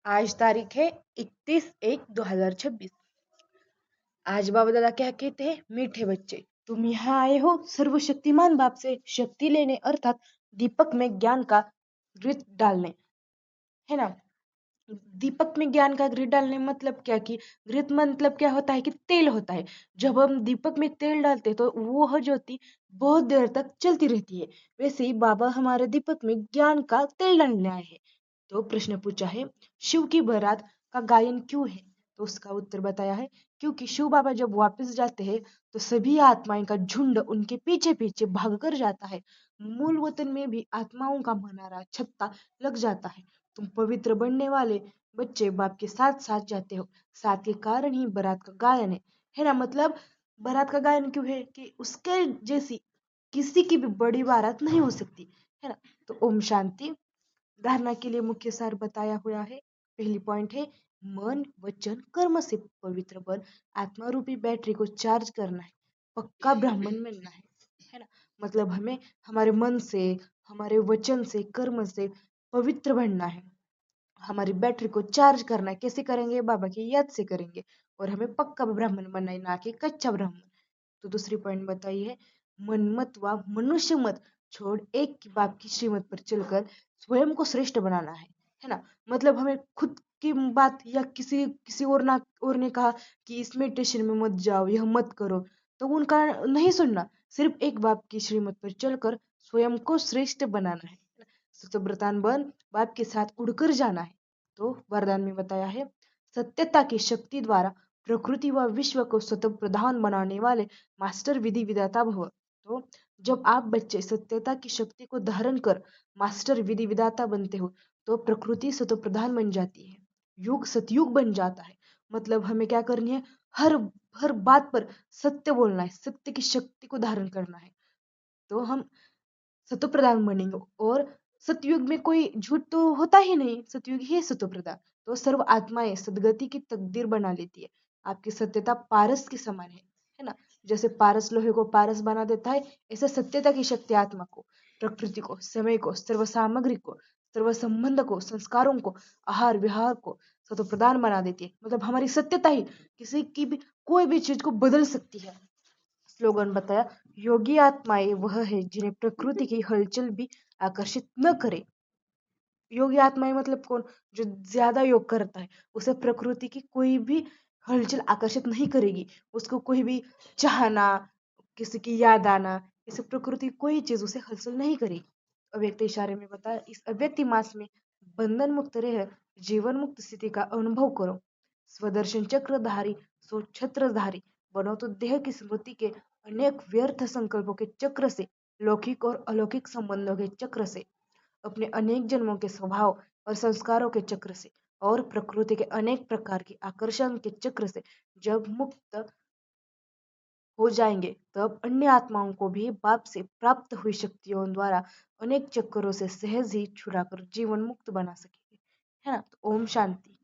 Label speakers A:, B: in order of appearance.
A: आज तारीख है 31/1/2026। आज बाबा दादा क्या कहते हैं, मीठे बच्चे तुम यहाँ आए हो सर्वशक्तिमान बाप से शक्ति लेने, अर्थात दीपक में ज्ञान का घृत डालने, है ना। दीपक में ज्ञान का घृत डालने मतलब क्या, कि घृत मतलब क्या होता है, कि तेल होता है। जब हम दीपक में तेल डालते हैं तो वह ज्योति बहुत देर तक चलती रहती है। वैसे ही बाबा हमारे दीपक में ज्ञान का तेल डालने आए हैं। तो प्रश्न पूछा है, शिव की बारात का गायन क्यों है? तो उसका उत्तर बताया है, क्योंकि शिव बाबा जब वापस जाते हैं तो सभी आत्माएं का झुंड उनके पीछे पीछे भाग कर जाता है। मूल वतन में भी आत्माओं का मनारा छत्ता लग जाता है। तुम पवित्र बनने वाले बच्चे बाप के साथ साथ जाते हो, साथ के कारण ही बारात का गायन है ना। मतलब बारात का गायन क्यों है, कि उसके जैसी किसी की भी बड़ी बारात नहीं हो सकती, है ना। तो ओम शांति। धारणा के लिए मुख्य सार बताया हुआ है। पहली पॉइंट है, मन वचन कर्म से पवित्र बन आत्मा रूपी बैटरी को चार्ज करना है, पक्का ब्राह्मण बनना है ना। मतलब हमें हमारे मन से, हमारे वचन से, कर्म से पवित्र बनना है, हमारी बैटरी को चार्ज करना है। कैसे करेंगे? बाबा की याद से करेंगे। और हमें पक्का ब्राह्मण बनना है, ना कि कच्चा ब्राह्मण। तो दूसरी पॉइंट बताई है, मनमत व मनुष्य मत छोड़ एक की बाप की श्रीमत पर चलकर स्वयं को श्रेष्ठ बनाना है ना। मतलब हमें खुद की बात या किसी किसी और ने कहा कि इस मेडिटेशन में मत जाओ, यह मत करो, तो उनका नहीं सुनना। सिर्फ एक बाप की श्रीमत पर चलकर स्वयं को श्रेष्ठ बनाना है। सतव्रतान बन बाप के साथ उड़कर जाना है। तो वरदान में बताया है, सत्यता की शक्ति द्वारा प्रकृति व विश्व को स्वतः प्रधान बनाने वाले मास्टर विधि विधाता भव। तो जब आप बच्चे सत्यता की शक्ति को धारण कर मास्टर विधि विधाता बनते हो तो प्रकृति स्वतः प्रधान बन जाती है, युग सतयुग बन जाता है। मतलब हमें क्या करनी है, हर हर बात पर सत्य बोलना है, सत्य की शक्ति को धारण करना है, तो हम सतो प्रधान बनेंगे। और सतयुग में कोई झूठ तो होता ही नहीं, सतयुग ही है सतो प्रधान। तो सर्व आत्माएं सदगति की तकदीर बना लेती है। आपकी सत्यता पारस के समान है ना। जैसे पारस लोहे को पारस बना देता है, ऐसे सत्यता की शक्ति आत्मा को, प्रकृति को, समय को, सर्व सामग्री को, सर्व संबंध को, संस्कारों को, आहार विहार को सतो प्रधान बना देती है। मतलब हमारी सत्यता ही किसी की भी कोई भी चीज को बदल सकती है। स्लोगन बताया, योगी आत्माएं वह है जिन्हें प्रकृति की हलचल भी आकर्षित न करे। योगी आत्माएं मतलब कौन? जो ज्यादा योग करता है, उसे प्रकृति की कोई भी हलचल आकर्षित नहीं करेगी। उसको कोई भी चाहना, किसी की याद आना, इसे प्रकृति की कोई चीज उसे हलचल नहीं करेगी। अव्यक्त इशारे में बताया, इस अव्यक्ति मास में बंधन मुक्त रह जीवन मुक्त स्थिति का अनुभव करो। स्वदर्शन चक्रधारी सो छत्रधारी बनो, तो देह की स्मृति के अनेक व्यर्थ संकल्पों के चक्र से, लौकिक और अलौकिक संबंधों के चक्र से, अपने अनेक जन्मों के स्वभाव और संस्कारों के चक्र से, और प्रकृति के अनेक प्रकार के आकर्षण के चक्र से जब मुक्त हो जाएंगे, तब अन्य आत्माओं को भी बाप से प्राप्त हुई शक्तियों द्वारा अनेक चक्करों से सहज ही छुड़ाकर जीवन मुक्त बना सकेंगे, है ना। तो ओम शांति।